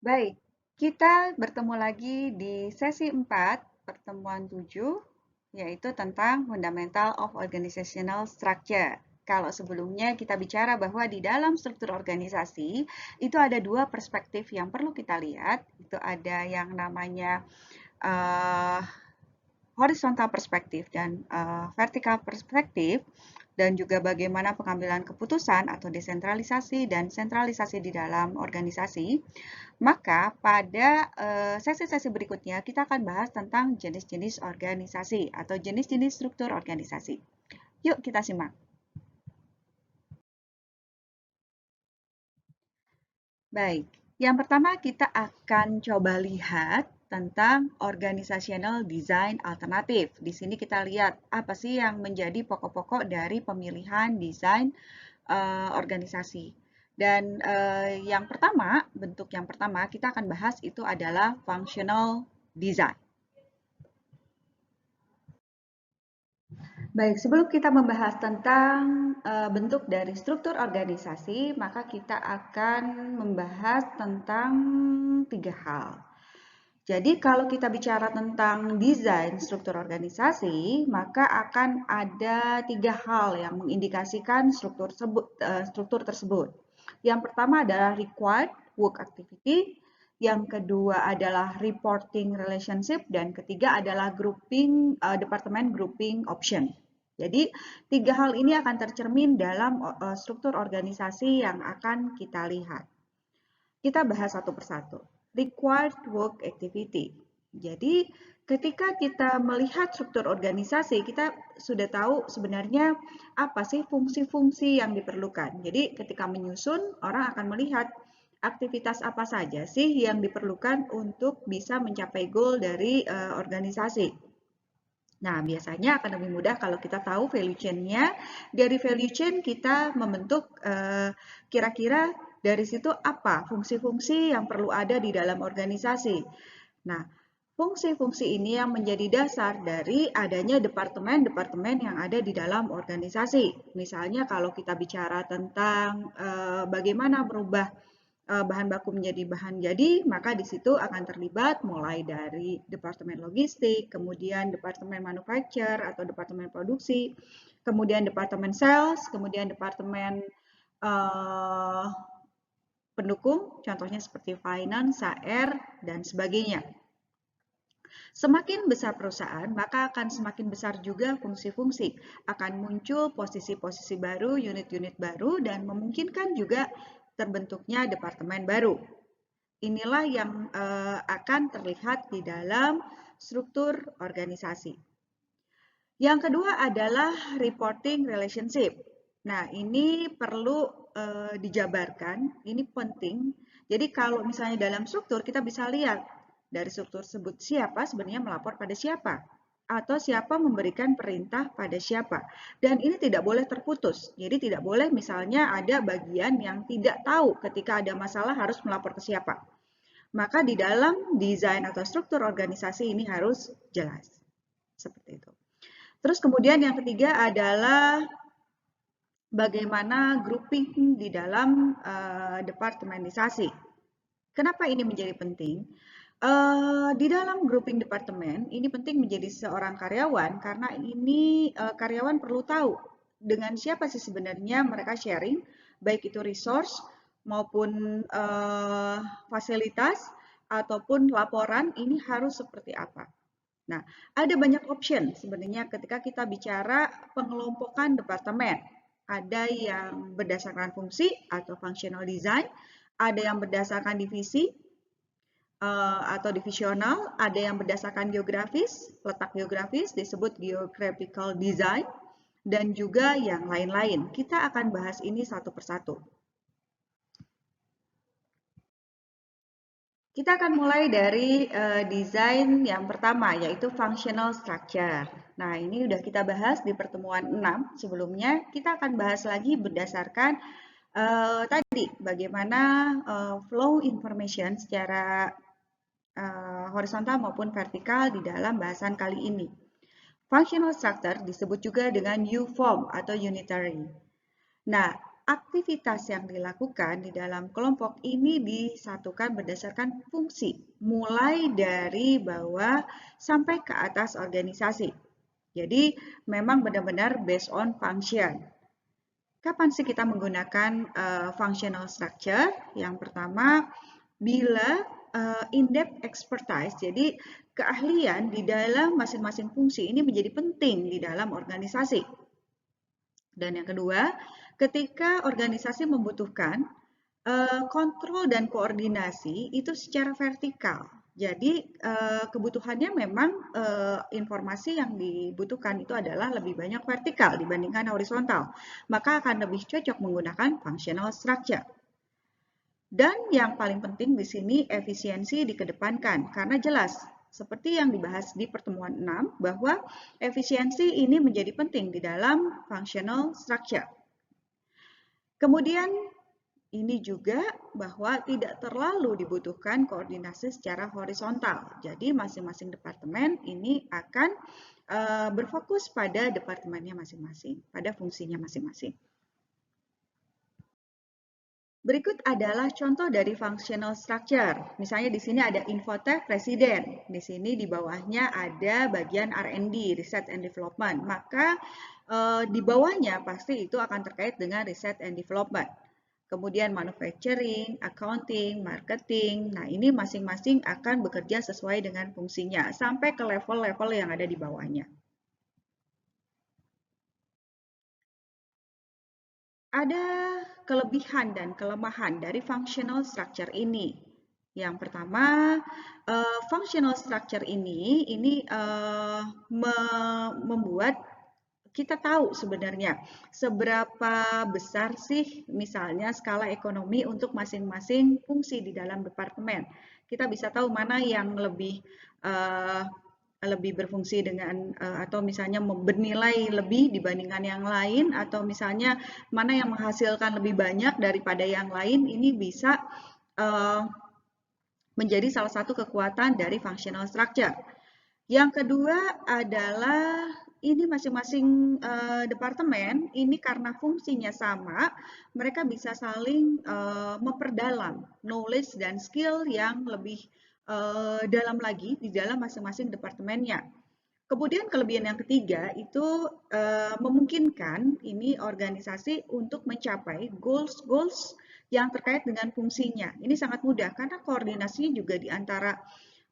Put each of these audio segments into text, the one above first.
Baik, kita bertemu lagi di sesi 4 pertemuan 7, yaitu tentang Fundamental of Organizational Structure. Kalau sebelumnya kita bicara bahwa di dalam struktur organisasi, itu ada dua perspektif yang perlu kita lihat. Itu ada yang namanya uh, horizontal perspektif dan vertikal perspektif, dan juga bagaimana pengambilan keputusan atau desentralisasi dan sentralisasi di dalam organisasi. Maka pada sesi-sesi berikutnya kita akan bahas tentang jenis-jenis organisasi atau jenis-jenis struktur organisasi. Yuk kita simak. Baik, yang pertama kita akan coba lihat tentang organizational design alternatif. Di sini kita lihat apa sih yang menjadi pokok-pokok dari pemilihan desain organisasi. Dan yang pertama, bentuk yang pertama kita akan bahas itu adalah functional design. Baik, sebelum kita membahas tentang bentuk dari struktur organisasi, maka kita akan membahas tentang tiga hal. Jadi kalau kita bicara tentang desain struktur organisasi, maka akan ada tiga hal yang mengindikasikan struktur tersebut. Yang pertama adalah required work activity, yang kedua adalah reporting relationship, dan ketiga adalah department grouping option. Jadi tiga hal ini akan tercermin dalam struktur organisasi yang akan kita lihat. Kita bahas satu persatu. Required work activity. Jadi, ketika kita melihat struktur organisasi, kita sudah tahu sebenarnya apa sih fungsi-fungsi yang diperlukan. Jadi, ketika menyusun, orang akan melihat aktivitas apa saja sih yang diperlukan untuk bisa mencapai goal dari organisasi. Nah, biasanya akan lebih mudah kalau kita tahu value chain-nya. Dari value chain kita membentuk kira-kira dari situ apa fungsi-fungsi yang perlu ada di dalam organisasi. Nah, fungsi-fungsi ini yang menjadi dasar dari adanya departemen-departemen yang ada di dalam organisasi. Misalnya kalau kita bicara tentang bagaimana merubah bahan baku menjadi bahan jadi, maka di situ akan terlibat mulai dari departemen logistik, kemudian departemen manufacture atau departemen produksi, kemudian departemen sales, kemudian departemen uh, pendukung, contohnya seperti finance, HR, dan sebagainya. Semakin besar perusahaan, maka akan semakin besar juga fungsi-fungsi. Akan muncul posisi-posisi baru, unit-unit baru, dan memungkinkan juga terbentuknya departemen baru. Inilah yang akan terlihat di dalam struktur organisasi. Yang kedua adalah reporting relationship. Nah, ini perlu dijabarkan, ini penting. Jadi kalau misalnya dalam struktur kita bisa lihat dari struktur tersebut siapa sebenarnya melapor pada siapa atau siapa memberikan perintah pada siapa. Dan ini tidak boleh terputus. Jadi tidak boleh misalnya ada bagian yang tidak tahu ketika ada masalah harus melapor ke siapa. Maka di dalam desain atau struktur organisasi ini harus jelas. Seperti itu. Terus kemudian yang ketiga adalah bagaimana grouping di dalam departemenisasi. Kenapa ini menjadi penting? Di dalam grouping departemen ini penting menjadi seorang karyawan karena ini karyawan perlu tahu dengan siapa sih sebenarnya mereka sharing, baik itu resource maupun fasilitas ataupun laporan ini harus seperti apa. Nah, ada banyak option sebenarnya ketika kita bicara pengelompokan departemen. Ada yang berdasarkan fungsi atau functional design, ada yang berdasarkan divisi atau divisional, ada yang berdasarkan geografis, letak geografis disebut geographical design, dan juga yang lain-lain. Kita akan bahas ini satu persatu. Kita akan mulai dari desain yang pertama, yaitu functional structure. Nah, ini sudah kita bahas di pertemuan 6 sebelumnya. Kita akan bahas lagi berdasarkan tadi, bagaimana flow information secara horizontal maupun vertikal di dalam bahasan kali ini. Functional structure disebut juga dengan U-form atau unitary. Nah, aktivitas yang dilakukan di dalam kelompok ini disatukan berdasarkan fungsi, mulai dari bawah sampai ke atas organisasi. Jadi memang benar-benar based on function. Kapan sih kita menggunakan functional structure? Yang pertama, bila in-depth expertise, jadi keahlian di dalam masing-masing fungsi ini menjadi penting di dalam organisasi. Dan yang kedua, ketika organisasi membutuhkan kontrol dan koordinasi itu secara vertikal. Jadi kebutuhannya memang informasi yang dibutuhkan itu adalah lebih banyak vertikal dibandingkan horizontal. Maka akan lebih cocok menggunakan functional structure. Dan yang paling penting di sini efisiensi dikedepankan karena jelas seperti yang dibahas di pertemuan 6 bahwa efisiensi ini menjadi penting di dalam functional structure. Kemudian ini juga bahwa tidak terlalu dibutuhkan koordinasi secara horizontal. Jadi masing-masing departemen ini akan berfokus pada departemennya masing-masing, pada fungsinya masing-masing. Berikut adalah contoh dari functional structure. Misalnya di sini ada Infotech Presiden. Di sini di bawahnya ada bagian R&D, Research and Development. Maka di bawahnya pasti itu akan terkait dengan Research and Development. Kemudian manufacturing, accounting, marketing. Nah, ini masing-masing akan bekerja sesuai dengan fungsinya sampai ke level-level yang ada di bawahnya. Ada kelebihan dan kelemahan dari functional structure ini. Yang pertama, functional structure ini membuat kita tahu sebenarnya seberapa besar sih misalnya skala ekonomi untuk masing-masing fungsi di dalam departemen. Kita bisa tahu mana yang lebih berfungsi dengan atau misalnya bernilai lebih dibandingkan yang lain atau misalnya mana yang menghasilkan lebih banyak daripada yang lain, ini bisa menjadi salah satu kekuatan dari functional structure. Yang kedua adalah ini masing-masing departemen ini karena fungsinya sama, mereka bisa saling memperdalam knowledge dan skill yang lebih dalam lagi di dalam masing-masing departemennya. Kemudian kelebihan yang ketiga itu memungkinkan ini organisasi untuk mencapai goals-goals yang terkait dengan fungsinya. Ini sangat mudah karena koordinasinya juga di antara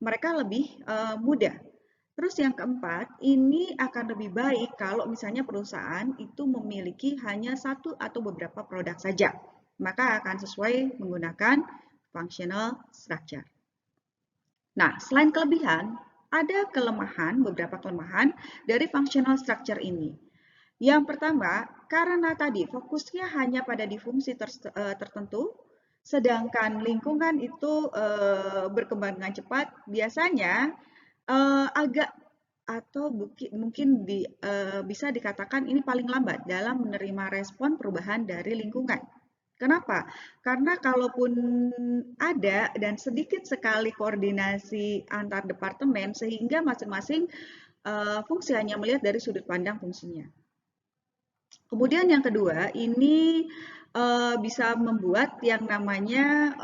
mereka lebih mudah. Terus yang keempat, ini akan lebih baik kalau misalnya perusahaan itu memiliki hanya satu atau beberapa produk saja. Maka akan sesuai menggunakan functional structure. Nah, selain kelebihan, ada kelemahan, beberapa kelemahan dari functional structure ini. Yang pertama, karena tadi fokusnya hanya pada di fungsi tertentu, sedangkan lingkungan itu berkembang dengan cepat, biasanya agak atau mungkin bisa dikatakan ini paling lambat dalam menerima respon perubahan dari lingkungan. Kenapa? Karena kalaupun ada dan sedikit sekali koordinasi antar departemen sehingga masing-masing fungsi hanya melihat dari sudut pandang fungsinya. Kemudian yang kedua, ini bisa membuat yang namanya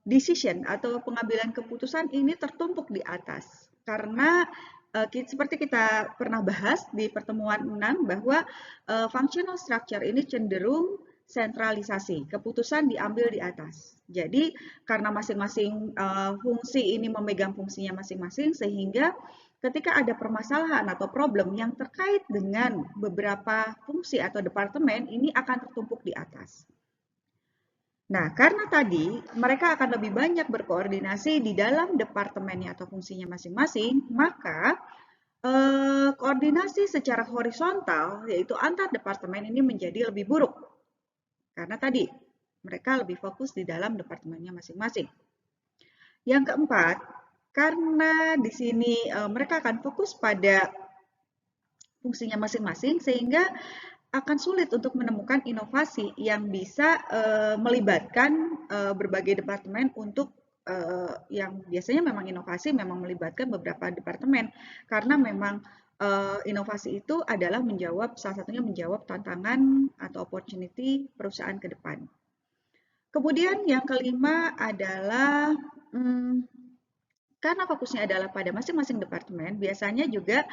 decision atau pengambilan keputusan ini tertumpuk di atas. Karena seperti kita pernah bahas di pertemuan 6 bahwa functional structure ini cenderung sentralisasi, keputusan diambil di atas. Jadi karena masing-masing fungsi ini memegang fungsinya masing-masing sehingga ketika ada permasalahan atau problem yang terkait dengan beberapa fungsi atau departemen ini akan tertumpuk di atas. Nah, karena tadi mereka akan lebih banyak berkoordinasi di dalam departemennya atau fungsinya masing-masing, maka koordinasi secara horizontal, yaitu antar departemen ini menjadi lebih buruk. Karena tadi mereka lebih fokus di dalam departemennya masing-masing. Yang keempat, karena di sini mereka akan fokus pada fungsinya masing-masing, sehingga akan sulit untuk menemukan inovasi yang bisa melibatkan berbagai departemen untuk yang biasanya memang inovasi memang melibatkan beberapa departemen karena memang inovasi itu adalah salah satunya menjawab tantangan atau opportunity perusahaan ke depan. Kemudian yang kelima adalah karena fokusnya adalah pada masing-masing departemen, biasanya juga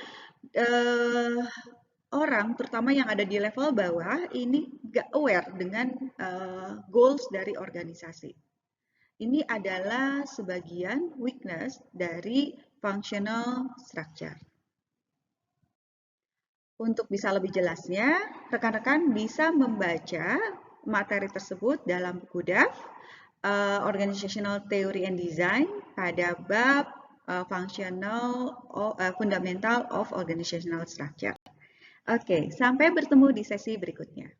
orang, terutama yang ada di level bawah, ini nggak aware dengan goals dari organisasi. Ini adalah sebagian weakness dari functional structure. Untuk bisa lebih jelasnya, rekan-rekan bisa membaca materi tersebut dalam buku DAF, Organizational Theory and Design, pada bab Fundamental of Organizational Structure. Oke, sampai bertemu di sesi berikutnya.